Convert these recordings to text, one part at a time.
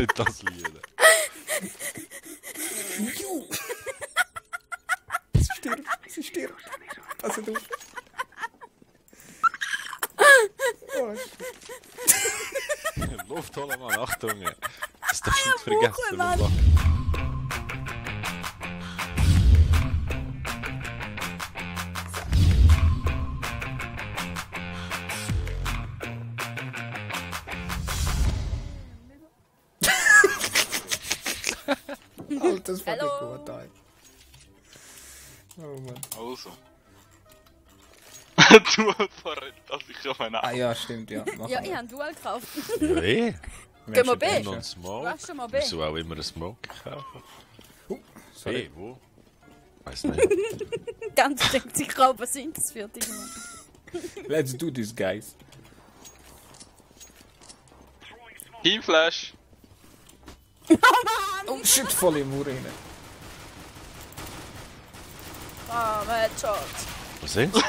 nicht das Lied. Sie stirbt. Pass auf. Oh, Luft holen, Mann, Achtung. Das darfst du nicht vergessen. Mann. Alter, das fand ich gut, ey. Oh Mann. Also. Dual verrät, dass ich auf meine Ah ja, stimmt, ja. Mach Ja, mal. ich habe einen Dual gekauft. Ja, eh. Gehen wir B? Und Smoke. Du hast schon mal B. Wieso auch immer einen Smoke kaufen? Sorry. B, wo? Weiß nicht. Ganz denkt sich gerade, was sind das für Dinge? Let's do this, guys. Teamflash. Oh shit, voll im Mur rein. Ah, Headshot. Was sind's?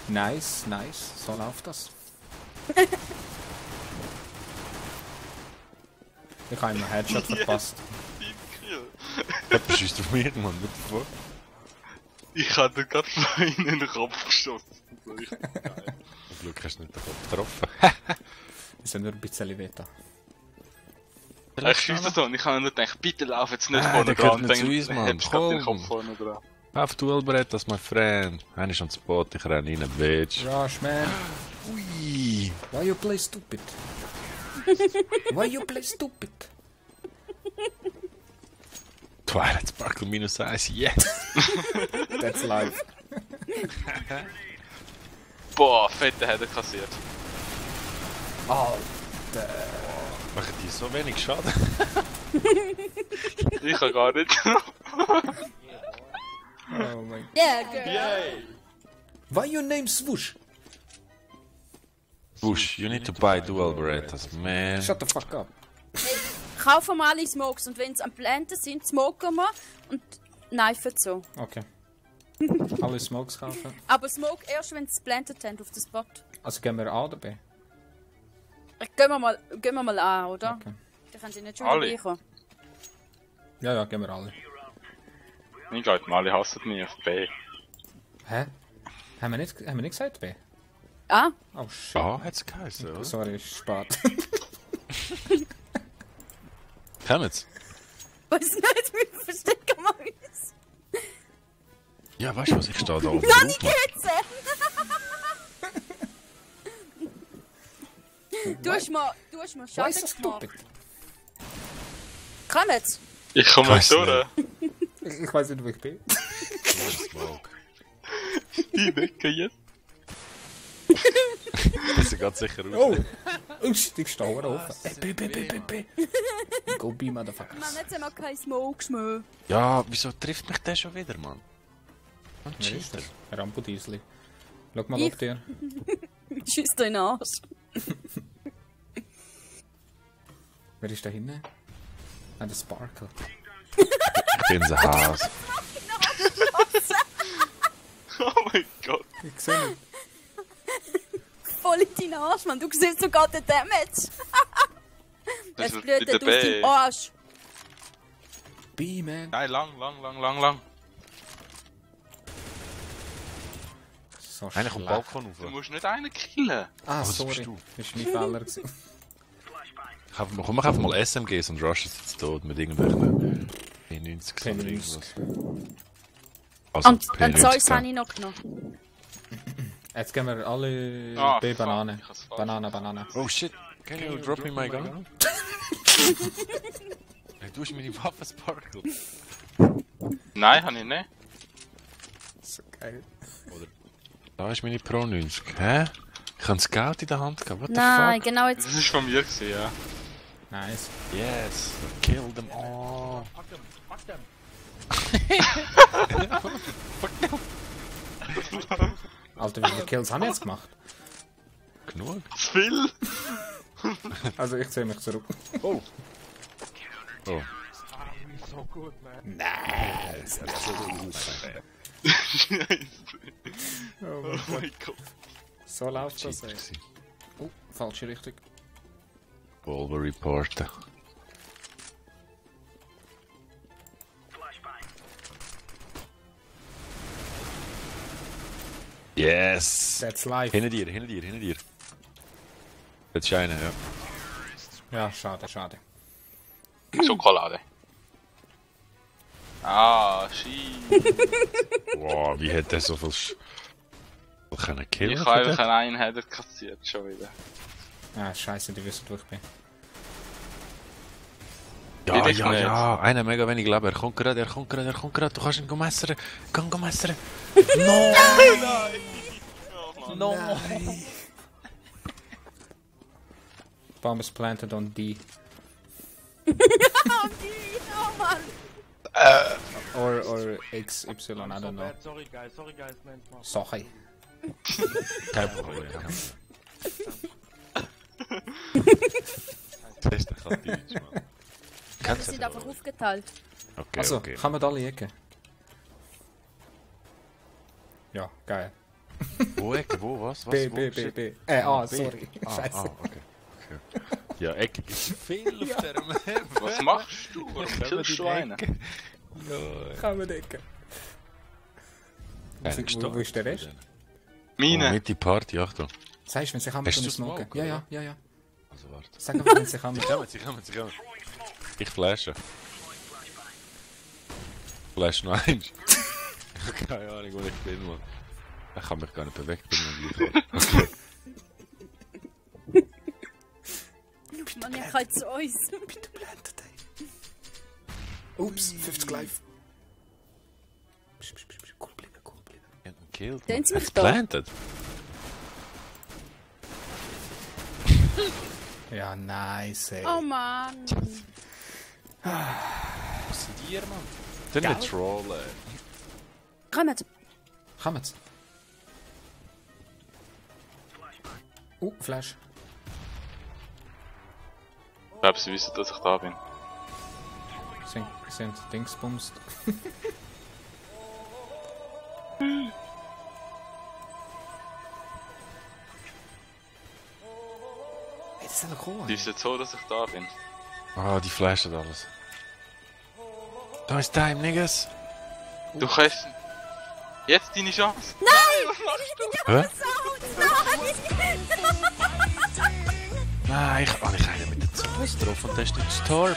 Nice, nice. So läuft das. Ich habe ihm einen Headshot verpasst. Teamkill. Jemand schießt auf mich, Mann. What the fuck? Ich hatte gerade vorhin in den Kopf geschossen. So richtig geil. Zum Glück hast du nicht den Kopf getroffen. Wir sind nur ein bisschen weiter. Ich schieße so und ich habe nur gedacht, bitte lauf jetzt nicht Ah, vorne der dran. gehört nicht zu uns, Dann Mann. hättest du gerade den Komm. Kopf vorne dran. Auf Duelbrett, das ist mein Friend. Einer ist am Spot, ich renne rein, Bitch. Rush, man. Ui. Why you play stupid? Why you play stupid? Twilight Sparkle -1, yes! That's life. Boah, fette hätte kassiert. Alter. Machen die so wenig Schaden? Ich kann gar nicht. Oh mein Gott. Yeah, girl. Yay! Why your name Swoosh? Bush, you need to buy Dual Berettas, man. Shut the fuck up. Kaufen wir alle Smokes und wenn sie am Planten sind, smoken wir und kneifen so. Okay. Alle Smokes kaufen. Aber smoke erst, wenn sie es plantet haben auf den Spot. Also gehen wir A oder B? Gehen wir mal an, oder? Okay. Dann können sie nicht schon Alle? wieder reinkommen. Ja, gehen wir alle. Ich glaube, alle hassen mich auf B. Hä? Haben wir nicht gesagt B? Ah? Oh shit. Ah, hat's geheißen, oder? Sorry, ist spät. Kommt's? Weiß nicht, wie verstecken wir uns. Ja, weißt du was, ich stehe da oben Nein, drauf, ich Mann. geht's! Du hast mal Why Schaden so gemacht. stupid? Komm jetzt! Ich komme Weiss durch. Ich weiß nicht, wo ich bin. Smoke. Die Decke jetzt. Das sieht ganz sicher aus. Oh! Oh shit, ich stehe offen. B. Go B, motherfuckers. Mann, jetzt haben wir keinen Smoke mehr. Ja, wieso trifft mich der schon wieder, Mann? Ein Wer ist Cheater. das? Rambo-Diesli. Schau mal Ich- auf dir. Schieß dir in den Arsch. Wer ist da hinten? Ah, der Sparkle. Ich bin so Haas. Oh mein Gott. Ich sehe nicht. Voll in deinen Arsch, Mann. Du siehst sogar den Damage. Das Es ist blutet aus in der B. deinem Arsch. B, man. Nein, lang. So Einer kommt schlecht. Balkon Du rauf. musst nicht einen killen. Ah, das sorry. bist du. Das war mein Fehler. gewesen. Komm, mach einfach mal SMGs und rushen sie jetzt tot mit irgendwelchen P90 oder irgendwas. Also Und P90. Zeus habe ich noch genommen. Jetzt gehen wir alle Ah, B fuck, Banane. ich hab's falsch. Banane. Oh shit, can you drop me my gun? Hey, du hast meine Waffe Sparkle. Nein, habe ich nicht. So geil. Da ist meine Pro 90. Hä? Ich habe das Geld in der Hand gehabt. What the Nein, fuck? genau jetzt. Das ist von mir gewesen, ja. Nice. Yes, kill them all. Alter, wie viele Kills haben wir jetzt gemacht? Genug. Zu viel? Also ich zähle mich zurück. Oh. Oh. Nice. Oh Oh mein Gott. mein Gott. So läuft das, Cheater ey. gewesen. Oh, falsche Richtung. Volvo reporten. Yes! That's life. Hinter dir. Jetzt ist einer, ja. Ja, schade. Schokolade. Ah, shit. Wow, wie hat der so viel können killen? Ich habe einfach einen Header kassiert, schon wieder. Ah, scheiße, die wissen, wo ich bin. Ja, einer mega wenig Leben. Er kommt gerade. Du kannst ihn messern. Geh messern. No! No! Bomb is planted on D. Oh Mann! Or XY, I don't know. Sorry guys, man. Sorry. Kein Problem. Das ist doch kein Deutsch, Mann. Wir sind einfach aufgeteilt. Okay, Also, okay. kann man da alle Ecken? Ja, geil. Wo Ecke? Wo? Was? B. B. Sorry. Ah, Scheiße. okay. Ja, Ecke gibt es viel auf der Map. Was machst du? Warum killst du einen? Ja, Kann man decken. Wo ist der Rest? Meine! Mit die Party, Achtung. Sagst du, wenn sie kann, Hast dann du smoken. Smoke, Ja. Also warte. Sag einfach, wenn sie kann. Sie kommen. Ich flashe. Flash noch eins. Keine Ahnung, wo ich bin, Mann. Ich kann mich gar nicht bewegen, Okay. Man, ich kann zu uns. Bitte blendet, ey. Ups, 50 live. Cool bleiben. Killed. Sehen Sie mich It's da? planted. Ja, nice, ey. Oh Mann! Was sind die, Mann? Den Geil. nicht trollen. Kommt! Kann man's? Flash. Ich glaube, sie wissen, dass ich da bin. Sind Dingsbums. Hey, das ist ja cool. Die wissen so, dass ich da bin. Ah, die flashen alles. Da ist Time, Niggas. Du kannst... Jetzt deine Chance. Hä? Nein, ich habe einen mit der Zunge drauf und der ist nicht gestorben.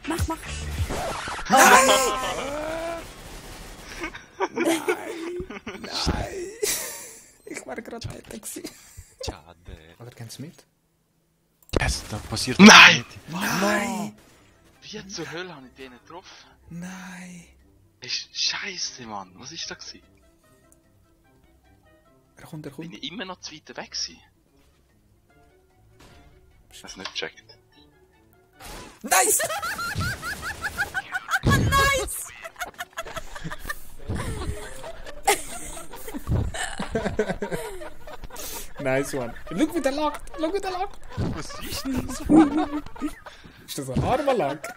Mach! Nein! Ich war gerade weiter gewesen. Schade. Oder gehen mit? Yes, da passiert Nein! Nein! Wie zur Hölle habe ich den getroffen? Nein! Das ist scheisse, Mann. Was ist das gewesen? Er kommt. Bin ich immer noch zu weit weg gewesen? Ich hab's nicht gecheckt. Nice! Nice! Nice one. Schau, wie der lagt! Was ist das? Ist das ein armer Lack?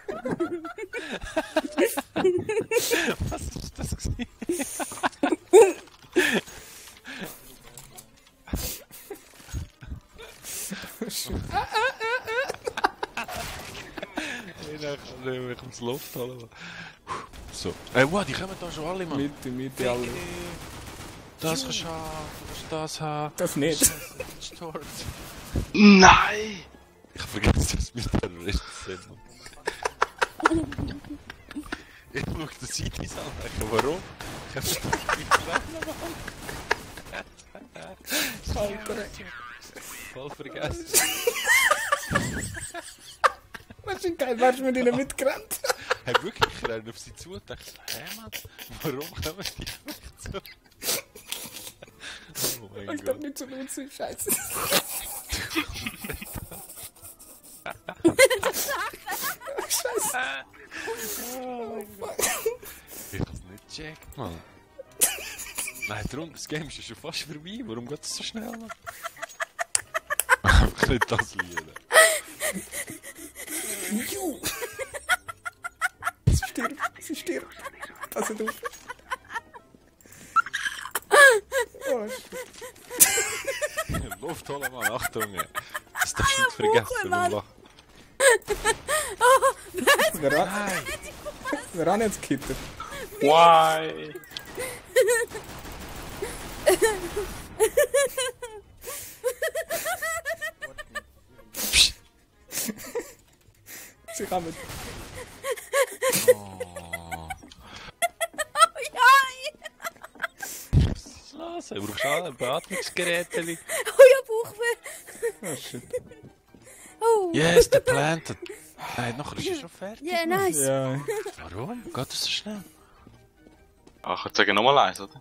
Was ist das gewesen? Ich kann mich ums Luft holen. So. Wow, die kommen da schon alle, Mann. Mitte, alle. Das kannst du haben, das haben. Das nicht. Gestorben. Nein! Ich vergesse, dass wir Terroristen sind. Ich schaue die Cities an. Warum? Ich habe es voll vergessen. Was ist geil, wärst du mit ihnen mitgerannt? Hey, wirklich, ich renne auf sie zu und dachte, hä, Mann, warum kommen die auf mich zu? Oh mein Ich darf Gott. nicht so laut sein, scheiße. Scheiße. Ich hab's nicht gecheckt, Mann. Nein, darum, das Game ist ja schon fast vorbei. Warum geht es so schnell, Mann? Einfach nicht das lieben. Ju! Sie stirbt. Pass auf. Luft holen, Mann, Achtung! Das darfst du nicht vergessen, Mann. Wir haben jetzt gekippt. Why? Sie kommen. Was? Du brauchst auch ein Beatmungsgerät. Oh ja, Bauchweh. Oh shit. Oh. Yes, der plantet. Nein, nachher ist er schon fertig. Yeah, nice. Ja. Warum? Geht das so schnell? Ach, ich sage nochmal eins, oder?